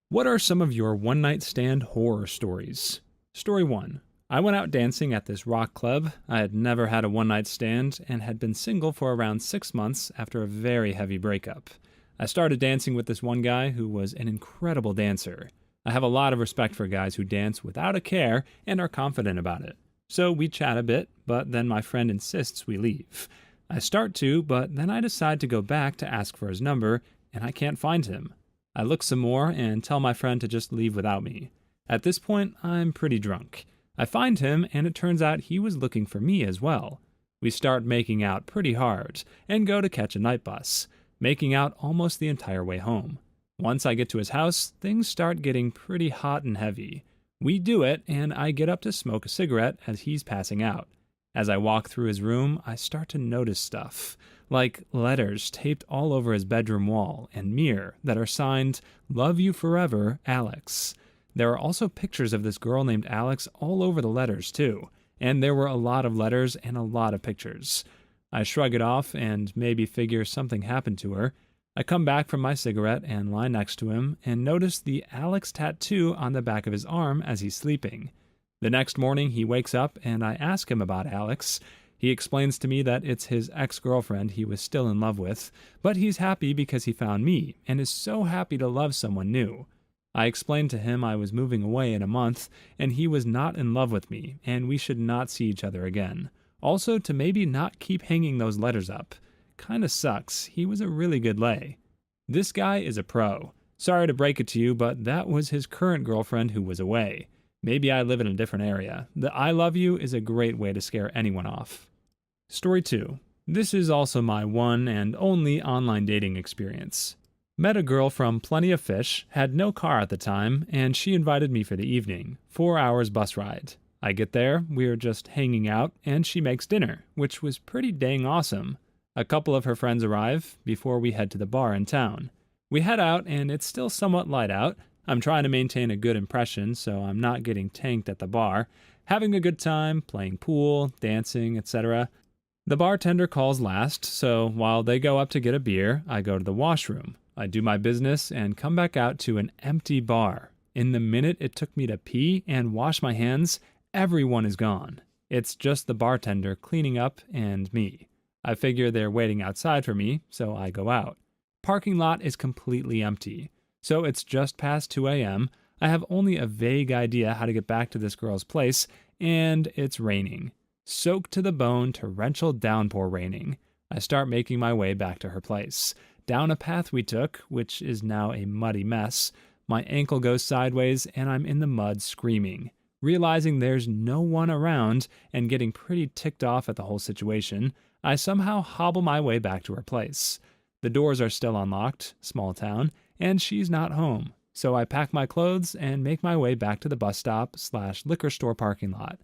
What are some of your one-night stand horror stories? Story 1. I went out dancing at this rock club. I had never had a one-night stand and had been single for around 6 months after a very heavy breakup. I started dancing with this one guy who was an incredible dancer. I have a lot of respect for guys who dance without a care and are confident about it. So we chat a bit, but then my friend insists we leave. I start to, but then I decide to go back to ask for his number, and I can't find him. I look some more and tell my friend to just leave without me. At this point, I'm pretty drunk. I find him, and it turns out he was looking for me as well. We start making out pretty hard, and go to catch a night bus, making out almost the entire way home. Once I get to his house, things start getting pretty hot and heavy. We do it, and I get up to smoke a cigarette as he's passing out. As I walk through his room, I start to notice stuff, like letters taped all over his bedroom wall and mirror that are signed, "Love you forever, Alex." There are also pictures of this girl named Alex all over the letters, too, and there were a lot of letters and a lot of pictures. I shrug it off and maybe figure something happened to her. I come back from my cigarette and lie next to him and notice the Alex tattoo on the back of his arm as he's sleeping. The next morning he wakes up and I ask him about Alex. He explains to me that it's his ex-girlfriend he was still in love with, but he's happy because he found me and is so happy to love someone new. I explained to him I was moving away in a month, and he was not in love with me, and we should not see each other again. Also, to maybe not keep hanging those letters up. Kinda sucks. He was a really good lay. This guy is a pro. Sorry to break it to you, but that was his current girlfriend who was away. Maybe I live in a different area. The "I love you" is a great way to scare anyone off. Story 2. This is also my one and only online dating experience. Met a girl from Plenty of Fish, had no car at the time, and she invited me for the evening. 4 hours bus ride. I get there, we're just hanging out, and she makes dinner, which was pretty dang awesome. A couple of her friends arrive before we head to the bar in town. We head out, and it's still somewhat light out. I'm trying to maintain a good impression, so I'm not getting tanked at the bar. Having a good time, playing pool, dancing, etc. The bartender calls last, so while they go up to get a beer, I go to the washroom. I do my business and come back out to an empty bar. In the minute it took me to pee and wash my hands, everyone is gone. It's just the bartender cleaning up and me. I figure they're waiting outside for me, so I go out. Parking lot is completely empty. So it's just past 2 a.m. I have only a vague idea how to get back to this girl's place, and it's raining. Soaked to the bone, torrential downpour raining. I start making my way back to her place. Down a path we took, which is now a muddy mess. My ankle goes sideways, and I'm in the mud screaming. Realizing there's no one around, and getting pretty ticked off at the whole situation, I somehow hobble my way back to her place. The doors are still unlocked, small town, and she's not home. So I pack my clothes and make my way back to the bus stop/liquor store parking lot.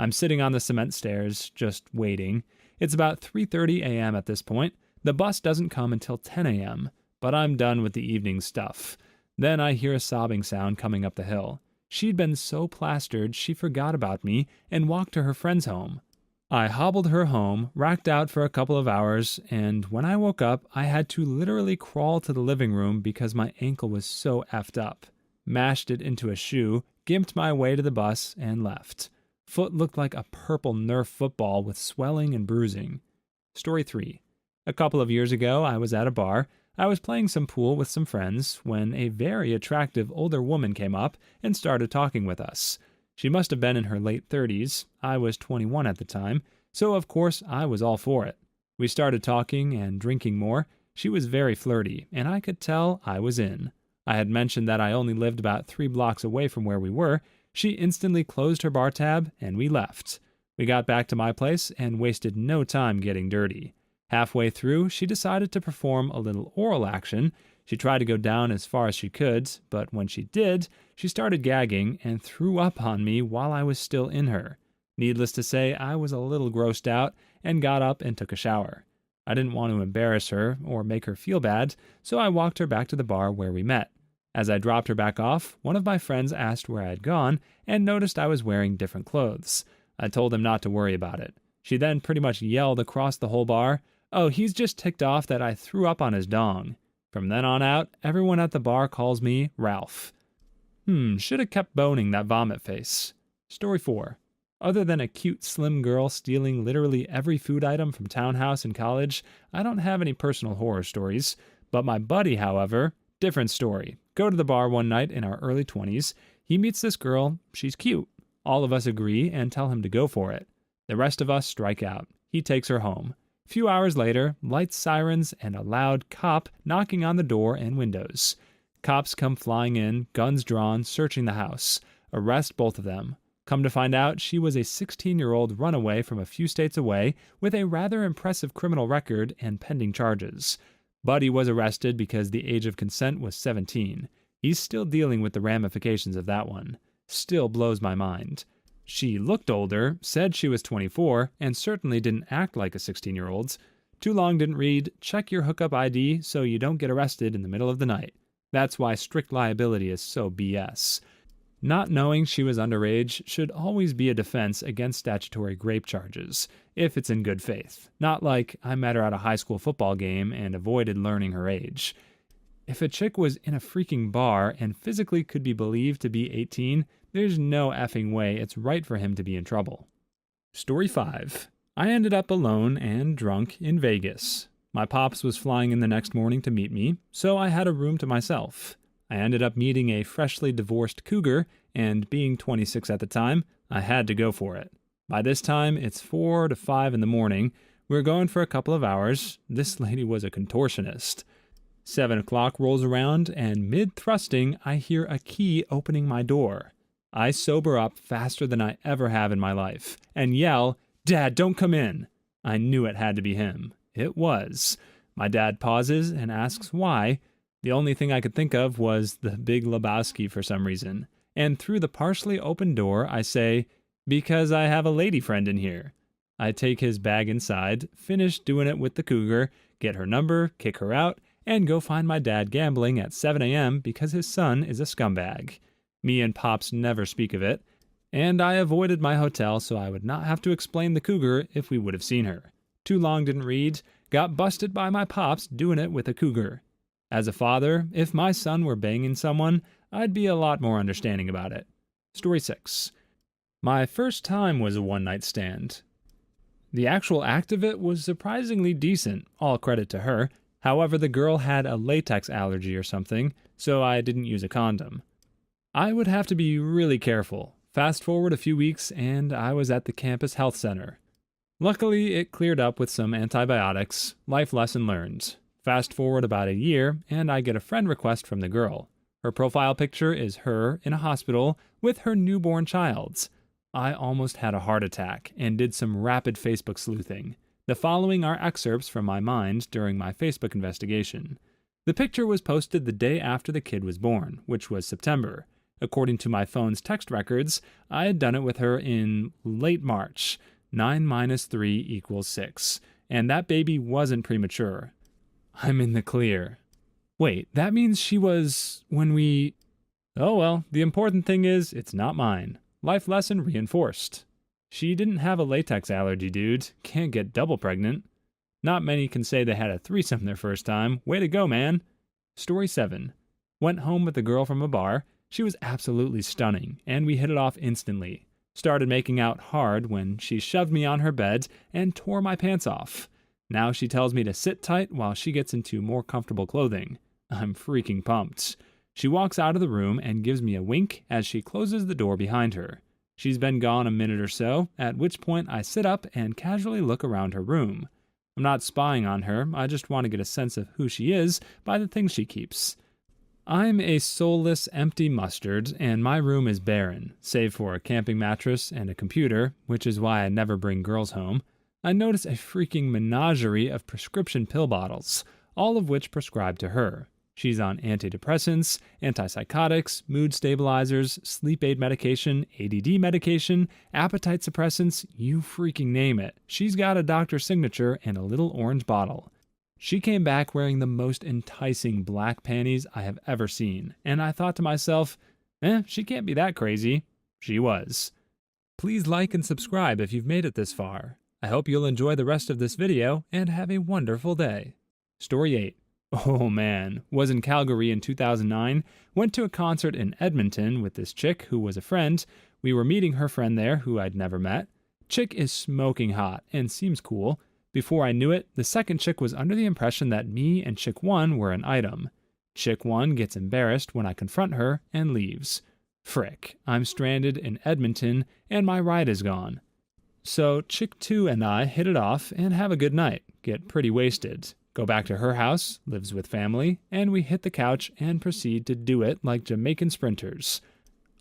I'm sitting on the cement stairs, just waiting. It's about 3:30 a.m. at this point. The bus doesn't come until 10 a.m., but I'm done with the evening stuff. Then I hear a sobbing sound coming up the hill. She'd been so plastered she forgot about me and walked to her friend's home. I hobbled her home, racked out for a couple of hours, and when I woke up, I had to literally crawl to the living room because my ankle was so effed up. Mashed it into a shoe, gimped my way to the bus, and left. Foot looked like a purple Nerf football with swelling and bruising. Story 3. A couple of years ago, I was at a bar. I was playing some pool with some friends when a very attractive older woman came up and started talking with us. She must have been in her late 30s. I was 21 at the time, so of course I was all for it. We started talking and drinking more. She was very flirty, and I could tell I was in. I had mentioned that I only lived about 3 blocks away from where we were. She instantly closed her bar tab, and we left. We got back to my place and wasted no time getting dirty. Halfway through, she decided to perform a little oral action. She tried to go down as far as she could, but when she did, she started gagging and threw up on me while I was still in her. Needless to say, I was a little grossed out and got up and took a shower. I didn't want to embarrass her or make her feel bad, so I walked her back to the bar where we met. As I dropped her back off, one of my friends asked where I had gone and noticed I was wearing different clothes. I told him not to worry about it. She then pretty much yelled across the whole bar, "Oh, he's just ticked off that I threw up on his dong." From then on out, everyone at the bar calls me Ralph. Should have kept boning that vomit face. Story 4. Other than a cute slim girl stealing literally every food item from townhouse in college, I don't have any personal horror stories. But my buddy, however, different story. Go to the bar one night in our early 20s. He meets this girl. She's cute. All of us agree and tell him to go for it. The rest of us strike out. He takes her home. A few hours later, lights, sirens, and a loud cop knocking on the door and windows. Cops come flying in, guns drawn, searching the house. Arrest both of them. Come to find out, she was a 16-year-old runaway from a few states away with a rather impressive criminal record and pending charges. Buddy was arrested because the age of consent was 17. He's still dealing with the ramifications of that one. Still blows my mind. She looked older, said she was 24, and certainly didn't act like a 16-year-old. Too long didn't read, check your hookup ID so you don't get arrested in the middle of the night. That's why strict liability is so BS. Not knowing she was underage should always be a defense against statutory rape charges, if it's in good faith. Not like I met her at a high school football game and avoided learning her age. If a chick was in a freaking bar and physically could be believed to be 18, there's no effing way it's right for him to be in trouble. Story 5. I ended up alone and drunk in Vegas. My pops was flying in the next morning to meet me, so I had a room to myself. I ended up meeting a freshly divorced cougar, and being 26 at the time, I had to go for it. By this time, it's 4 to 5 in the morning. We're going for a couple of hours. This lady was a contortionist. 7 o'clock rolls around, and mid-thrusting, I hear a key opening my door. I sober up faster than I ever have in my life, and yell, "Dad, don't come in!" I knew it had to be him. It was. My dad pauses and asks why. The only thing I could think of was the Big Lebowski for some reason. And through the partially open door, I say, "Because I have a lady friend in here." I take his bag inside, finish doing it with the cougar, get her number, kick her out, and go find my dad gambling at 7 a.m. because his son is a scumbag. Me and Pops never speak of it, and I avoided my hotel so I would not have to explain the cougar if we would have seen her. Too long didn't read, got busted by my Pops doing it with a cougar. As a father, if my son were banging someone, I'd be a lot more understanding about it. Story 6. My first time was a one-night stand. The actual act of it was surprisingly decent, all credit to her. However, the girl had a latex allergy or something, so I didn't use a condom. I would have to be really careful. Fast forward a few weeks, and I was at the campus health center. Luckily, it cleared up with some antibiotics. Life lesson learned. Fast forward about a year, and I get a friend request from the girl. Her profile picture is her in a hospital with her newborn child. I almost had a heart attack and did some rapid Facebook sleuthing. The following are excerpts from my mind during my Facebook investigation. The picture was posted the day after the kid was born, which was September. According to my phone's text records, I had done it with her in late March. 9 minus 3 equals 6. And that baby wasn't premature. I'm in the clear. Wait, that means she was when we... Oh well, the important thing is, it's not mine. Life lesson reinforced. She didn't have a latex allergy, dude. Can't get double pregnant. Not many can say they had a threesome their first time. Way to go, man. Story 7. Went home with a girl from a bar. She was absolutely stunning, and we hit it off instantly. Started making out hard when she shoved me on her bed and tore my pants off. Now she tells me to sit tight while she gets into more comfortable clothing. I'm freaking pumped. She walks out of the room and gives me a wink as she closes the door behind her. She's been gone a minute or so, at which point I sit up and casually look around her room. I'm not spying on her, I just want to get a sense of who she is by the things she keeps. I'm a soulless, empty mustard, and my room is barren, save for a camping mattress and a computer, which is why I never bring girls home. I notice a freaking menagerie of prescription pill bottles, all of which prescribed to her. She's on antidepressants, antipsychotics, mood stabilizers, sleep aid medication, ADD medication, appetite suppressants, you freaking name it. She's got a doctor's signature and a little orange bottle. She came back wearing the most enticing black panties I have ever seen, and I thought to myself, she can't be that crazy. She was. Please like and subscribe if you've made it this far. I hope you'll enjoy the rest of this video and have a wonderful day. Story 8. Oh man, was in Calgary in 2009, went to a concert in Edmonton with this chick who was a friend. We were meeting her friend there who I'd never met. Chick is smoking hot and seems cool. Before I knew it, the second chick was under the impression that me and chick 1 were an item. Chick 1 gets embarrassed when I confront her and leaves. Frick, I'm stranded in Edmonton and my ride is gone. So chick 2 and I hit it off and have a good night, get pretty wasted, go back to her house, lives with family, and we hit the couch and proceed to do it like Jamaican sprinters.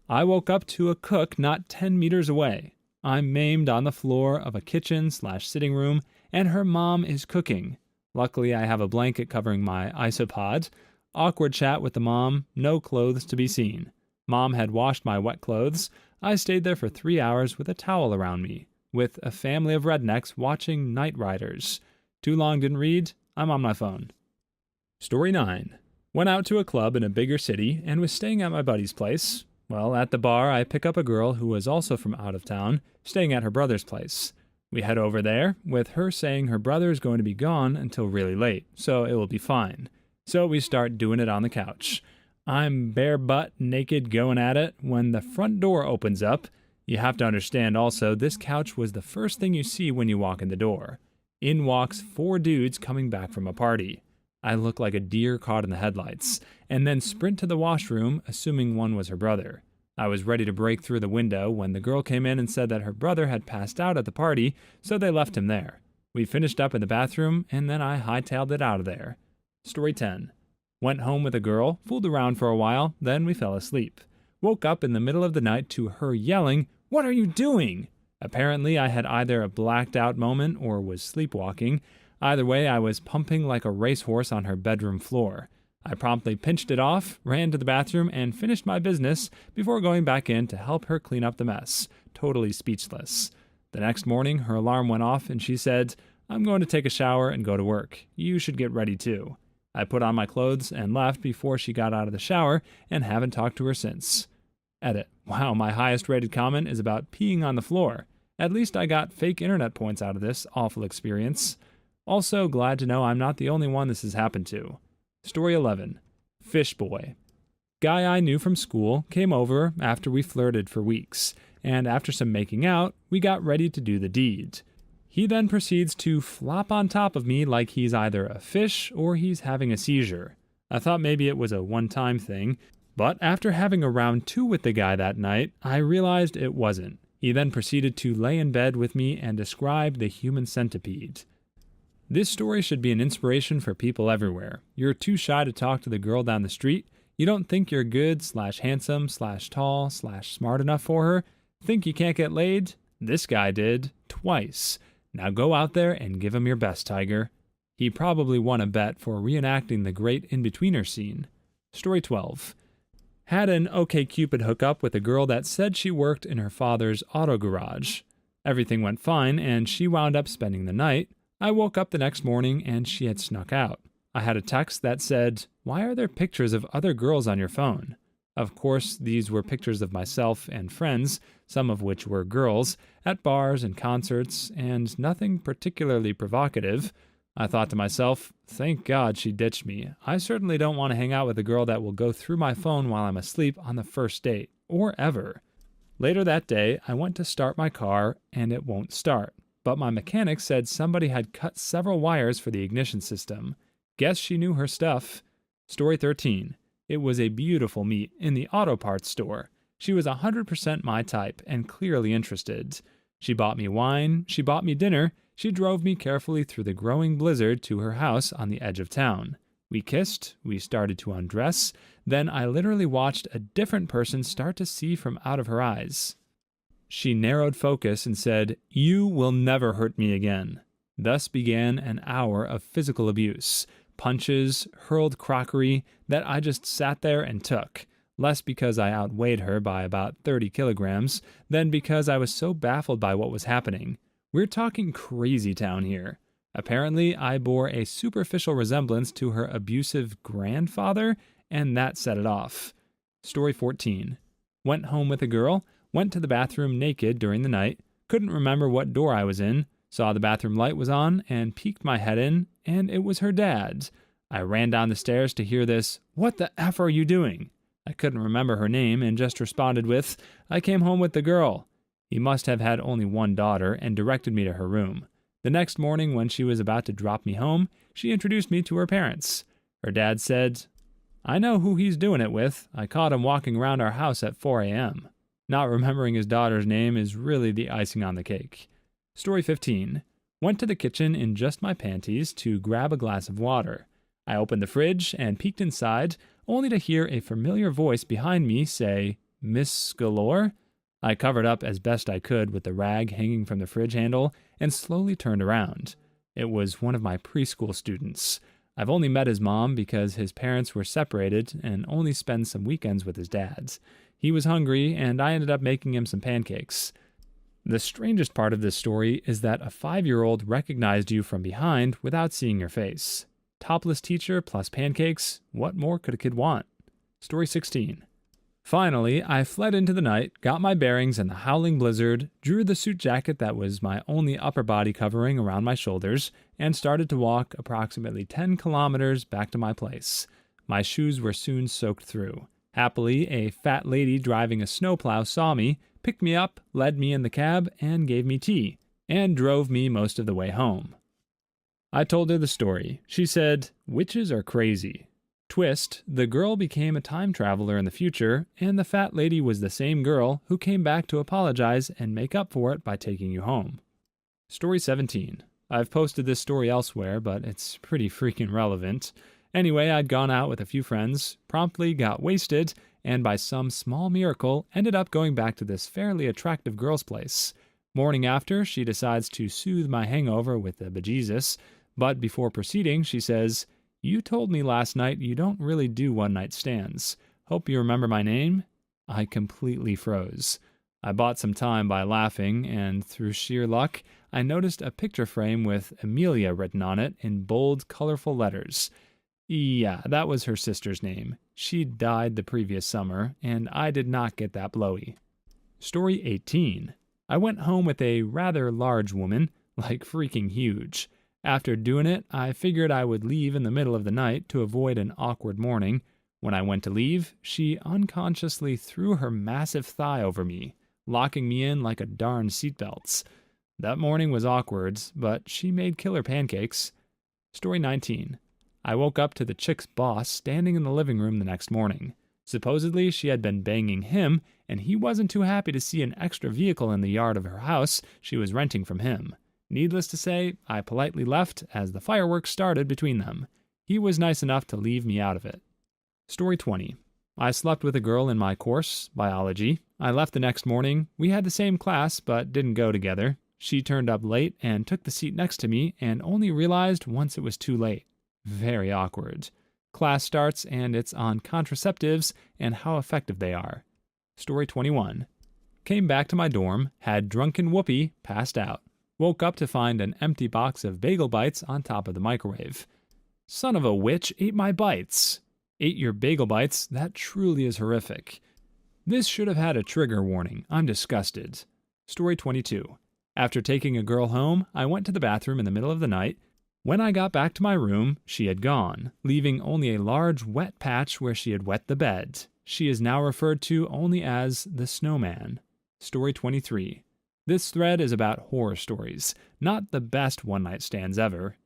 I woke up to a cook not 10 meters away. I'm maimed on the floor of a kitchen/sitting room, and her mom is cooking. Luckily, I have a blanket covering my isopod. Awkward chat with the mom, no clothes to be seen. Mom had washed my wet clothes. I stayed there for 3 hours with a towel around me, with a family of rednecks watching Knight Riders. Too long didn't read, I'm on my phone. Story 9. Went out to a club in a bigger city and was staying at my buddy's place. Well, at the bar, I pick up a girl who was also from out of town, staying at her brother's place. We head over there, with her saying her brother is going to be gone until really late, so it will be fine. So we start doing it on the couch. I'm bare butt naked going at it when the front door opens up. You have to understand also, this couch was the first thing you see when you walk in the door. In walks 4 dudes coming back from a party. I look like a deer caught in the headlights, and then sprint to the washroom, assuming one was her brother. I was ready to break through the window when the girl came in and said that her brother had passed out at the party, so they left him there. We finished up in the bathroom, and then I hightailed it out of there. Story 10. Went home with a girl, fooled around for a while, then we fell asleep. Woke up in the middle of the night to her yelling, "What are you doing?" Apparently, I had either a blacked out moment or was sleepwalking. Either way, I was pumping like a racehorse on her bedroom floor. I promptly pinched it off, ran to the bathroom, and finished my business before going back in to help her clean up the mess, totally speechless. The next morning, her alarm went off and she said, "I'm going to take a shower and go to work. You should get ready too." I put on my clothes and left before she got out of the shower and haven't talked to her since. Edit. Wow, my highest rated comment is about peeing on the floor. At least I got fake internet points out of this awful experience. Also, glad to know I'm not the only one this has happened to. Story 11. Fish Boy. Guy I knew from school came over after we flirted for weeks, and after some making out, we got ready to do the deed. He then proceeds to flop on top of me like he's either a fish or he's having a seizure. I thought maybe it was a one-time thing, but after having a round 2 with the guy that night, I realized it wasn't. He then proceeded to lay in bed with me and describe the human centipede. This story should be an inspiration for people everywhere. You're too shy to talk to the girl down the street. You don't think you're good/handsome/tall/smart enough for her. Think you can't get laid? This guy did, twice. Now go out there and give him your best, Tiger. He probably won a bet for reenacting the great in-betweener scene. Story 12. Had an OkCupid hookup with a girl that said she worked in her father's auto garage. Everything went fine, and she wound up spending the night. I woke up the next morning, and she had snuck out. I had a text that said, "Why are there pictures of other girls on your phone?" Of course, these were pictures of myself and friends, some of which were girls, at bars and concerts, and nothing particularly provocative. I thought to myself, thank God she ditched me. I certainly don't want to hang out with a girl that will go through my phone while I'm asleep on the first date, or ever. Later that day, I went to start my car, and it won't start. But my mechanic said somebody had cut several wires for the ignition system. Guess she knew her stuff. Story 13. It was a beautiful meet in the auto parts store. She was 100% my type and clearly interested. She bought me wine, she bought me dinner, she drove me carefully through the growing blizzard to her house on the edge of town. We kissed, we started to undress, then I literally watched a different person start to see from out of her eyes. She narrowed focus and said, "You will never hurt me again." Thus began an hour of physical abuse. Punches, hurled crockery that I just sat there and took. Less because I outweighed her by about 30 kilograms than because I was so baffled by what was happening. We're talking crazy town here. Apparently, I bore a superficial resemblance to her abusive grandfather, and that set it off. Story 14. Went home with a girl, went to the bathroom naked during the night, couldn't remember what door I was in, saw the bathroom light was on, and peeked my head in, and it was her dad. I ran down the stairs to hear this, "What the F are you doing?" I couldn't remember her name and just responded with, "I came home with the girl." He must have had only one daughter and directed me to her room. The next morning, when she was about to drop me home, she introduced me to her parents. Her dad said, "I know who he's doing it with. I caught him walking around our house at 4 a.m. Not remembering his daughter's name is really the icing on the cake. Story 15. Went to the kitchen in just my panties to grab a glass of water. I opened the fridge and peeked inside, only to hear a familiar voice behind me say, "Miss Galore?" I covered up as best I could with the rag hanging from the fridge handle and slowly turned around. It was one of my preschool students. I've only met his mom because his parents were separated and only spend some weekends with his dads. He was hungry, and I ended up making him some pancakes. The strangest part of this story is that a 5-year-old recognized you from behind without seeing your face. Topless teacher plus pancakes, what more could a kid want? Story 16. Finally, I fled into the night, got my bearings in the howling blizzard, drew the suit jacket that was my only upper body covering around my shoulders, and started to walk approximately 10 kilometers back to my place. My shoes were soon soaked through. Happily, a fat lady driving a snowplow saw me, picked me up, led me in the cab, and gave me tea, and drove me most of the way home. I told her the story. She said, "Witches are crazy." Twist, the girl became a time traveler in the future, and the fat lady was the same girl who came back to apologize and make up for it by taking you home. Story 17. I've posted this story elsewhere, but it's pretty freaking relevant. Anyway, I'd gone out with a few friends, promptly got wasted, and by some small miracle ended up going back to this fairly attractive girl's place. Morning after, she decides to soothe my hangover with the bejesus, but before proceeding, she says, "You told me last night you don't really do one-night stands. Hope you remember my name?" I completely froze. I bought some time by laughing, and through sheer luck, I noticed a picture frame with Amelia written on it in bold, colorful letters. Yeah, that was her sister's name. She died the previous summer, and I did not get that blowy. Story 18. I went home with a rather large woman, like freaking huge. After doing it, I figured I would leave in the middle of the night to avoid an awkward morning. When I went to leave, she unconsciously threw her massive thigh over me, locking me in like a darn seatbelts. That morning was awkward, but she made killer pancakes. Story 19. I woke up to the chick's boss standing in the living room the next morning. Supposedly, she had been banging him, and he wasn't too happy to see an extra vehicle in the yard of her house she was renting from him. Needless to say, I politely left as the fireworks started between them. He was nice enough to leave me out of it. Story 20. I slept with a girl in my course, biology. I left the next morning. We had the same class, but didn't go together. She turned up late and took the seat next to me and only realized once it was too late. Very awkward. Class starts and it's on contraceptives and how effective they are. Story 21. Came back to my dorm, had drunken whoopee, passed out. Woke up to find an empty box of bagel bites on top of the microwave. Son of a witch ate my bites. Ate your bagel bites? That truly is horrific. This should have had a trigger warning. I'm disgusted. Story 22. After taking a girl home, I went to the bathroom in the middle of the night. When I got back to my room, she had gone, leaving only a large wet patch where she had wet the bed. She is now referred to only as the snowman. Story 23. This thread is about horror stories, not the best one-night stands ever.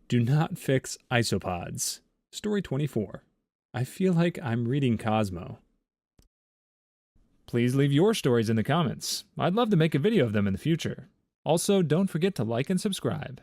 Do not fix isopods. Story 24. I feel like I'm reading Cosmo. Please leave your stories in the comments. I'd love to make a video of them in the future. Also, don't forget to like and subscribe.